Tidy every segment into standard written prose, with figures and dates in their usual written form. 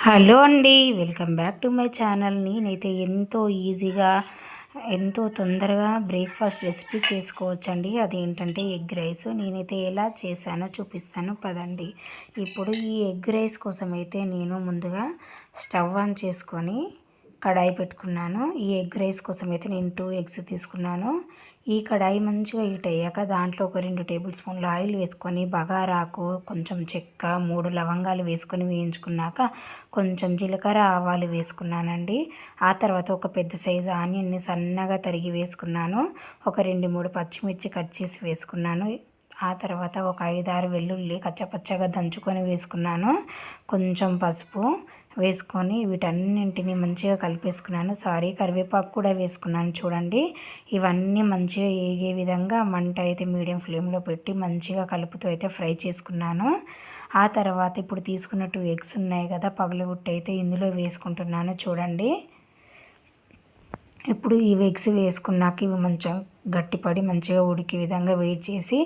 Hello అండి, welcome back to my channel. నేనైతే ఎంతో ఈజీగా ఎంతో తొందరగా బ్రేక్ఫాస్ట్ రెసిపీ చేసుకోవచ్చండి. అదేంటంటే ఎగ్ రైస్. నేనైతే ఎలా చేశానో చూపిస్తాను పదండి. ఇప్పుడు ఈ ఎగ్ రైస్ కోసం అయితే నేను ముందుగా స్టవ్ ఆన్ చేసుకొని కడాయి పెట్టుకున్నాను. ఈ ఎగ్ రైస్ కోసం అయితే నేను 2 ఎగ్స్ తీసుకున్నాను. ఈ కడాయి మంచిగా హీట్ అయ్యాక దాంట్లో ఒక 2 టేబుల్ స్పూన్ల ఆయిల్ వేసుకొని బగారాకు, కొంచెం చెక్క, 3 లవంగాలు వేసుకొని వేయించుకున్నాక కొంచెం జీలకర్ర, ఆవాలు వేసుకున్నానండి. ఆ తర్వాత ఒక పెద్ద సైజు ఆనియన్ని సన్నగా తరిగి వేసుకున్నాను. ఒక 2-3 పచ్చిమిర్చి కట్ చేసి వేసుకున్నాను. ఆ తర్వాత ఒక 5-6 వెల్లుల్లి కచ్చపచ్చగా దంచుకొని వేసుకున్నాను. కొంచెం పసుపు వేసుకొని వీటన్నింటిని మంచిగా కలిపేసుకున్నాను. కరివేపాకు కూడా వేసుకున్నాను. చూడండి, ఇవన్నీ మంచిగా ఏగే విధంగా మంట అయితే మీడియం ఫ్లేమ్లో పెట్టి మంచిగా కలుపుతూ అయితే ఫ్రై చేసుకున్నాను. ఆ తర్వాత ఇప్పుడు తీసుకున్న 2 ఎగ్స్ ఉన్నాయి కదా, పగలగొట్టి అయితే ఇందులో వేసుకుంటున్నాను. చూడండి, ఇప్పుడు ఈ ఎగ్స్ వేసుకున్నాక ఇవి మంచిగా గట్టిపడి మంచిగా ఉడికే విధంగా వెయిట్ చేసి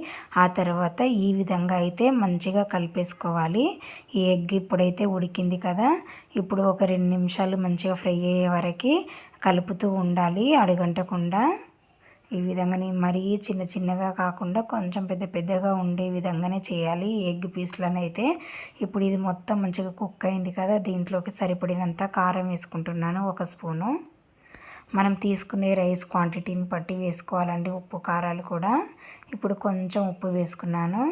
ఆ తర్వాత ఈ విధంగా అయితే మంచిగా కలిపేసుకోవాలి. ఈ ఎగ్ ఇప్పుడైతే ఉడికింది కదా, ఇప్పుడు ఒక 2 నిమిషాలు మంచిగా ఫ్రై అయ్యే వరకు కలుపుతూ ఉండాలి అడుగంటకుండా. ఈ విధంగానే మరీ చిన్న చిన్నగా కాకుండా కొంచెం పెద్ద పెద్దగా ఉండే విధంగానే చేయాలి ఈ ఎగ్ పీస్లను అయితే. ఇప్పుడు ఇది మొత్తం మంచిగా కుక్ అయింది కదా, దీంట్లోకి సరిపడినంత కారం వేసుకుంటున్నాను, 1 స్పూను. మనం తీసుకునే రైస్ క్వాంటిటీని బట్టి వేసుకోవాలండి ఉప్పు కారాలు కూడా. ఇప్పుడు కొంచెం ఉప్పు వేసుకున్నాను.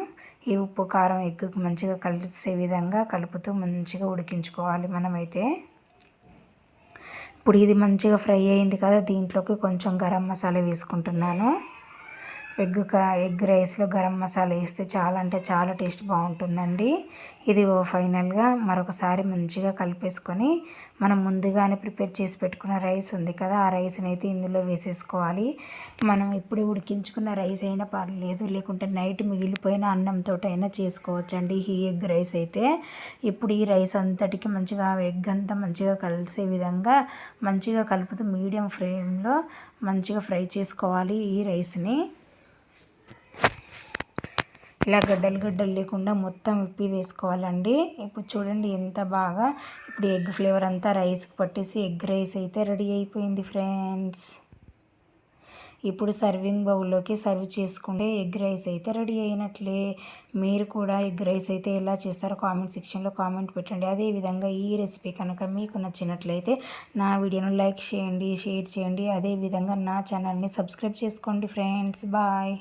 ఈ ఉప్పు కారం ఎగ్గుకు మంచిగా కలిసే విధంగా కలుపుతూ మంచిగా ఉడికించుకోవాలి మనమైతే. ఇప్పుడు ఇది మంచిగా ఫ్రై అయింది కదా, దీంట్లోకి కొంచెం గరం మసాలా వేసుకుంటున్నాను. ఎగ్ రైస్లో గరం మసాలా వేస్తే చాలా అంటే చాలా టేస్ట్ బాగుంటుందండి. ఇది ఫైనల్గా మరొకసారి మంచిగా కలిపేసుకొని మనం ముందుగానే ప్రిపేర్ చేసి పెట్టుకున్న రైస్ ఉంది కదా, ఆ రైస్ని అయితే ఇందులో వేసేసుకోవాలి. మనం ఇప్పుడు ఉడికించుకున్న రైస్ అయినా పర్లేదు, లేకుంటే నైట్ మిగిలిపోయిన అన్నంతో అయినా చేసుకోవచ్చండి ఈ ఎగ్ రైస్ అయితే. ఇప్పుడు ఈ రైస్ అంతటికి మంచిగా ఎగ్ అంతా మంచిగా కలిసే విధంగా మంచిగా కలుపుతూ మీడియం ఫ్లేమ్లో మంచిగా ఫ్రై చేసుకోవాలి ఈ రైస్ని. ఇలా గడ్డలు లేకుండా మొత్తం విప్పి వేసుకోవాలండి. ఇప్పుడు చూడండి ఎంత బాగా ఇప్పుడు ఎగ్ ఫ్లేవర్ అంతా రైస్కి పట్టేసి ఎగ్ రైస్ అయితే రెడీ అయిపోయింది ఫ్రెండ్స్. ఇప్పుడు సర్వింగ్ బౌల్లోకి సర్వ్ చేసుకుంటే ఎగ్ రైస్ అయితే రెడీ అయినట్లే. మీరు కూడా ఎగ్ రైస్ అయితే ఎలా చేస్తారో కామెంట్ సెక్షన్లో కామెంట్ పెట్టండి. అదేవిధంగా ఈ రెసిపీ కనుక మీకు నచ్చినట్లయితే నా వీడియోను లైక్ చేయండి, షేర్ చేయండి. అదేవిధంగా నా ఛానల్ని సబ్స్క్రైబ్ చేసుకోండి ఫ్రెండ్స్. బాయ్.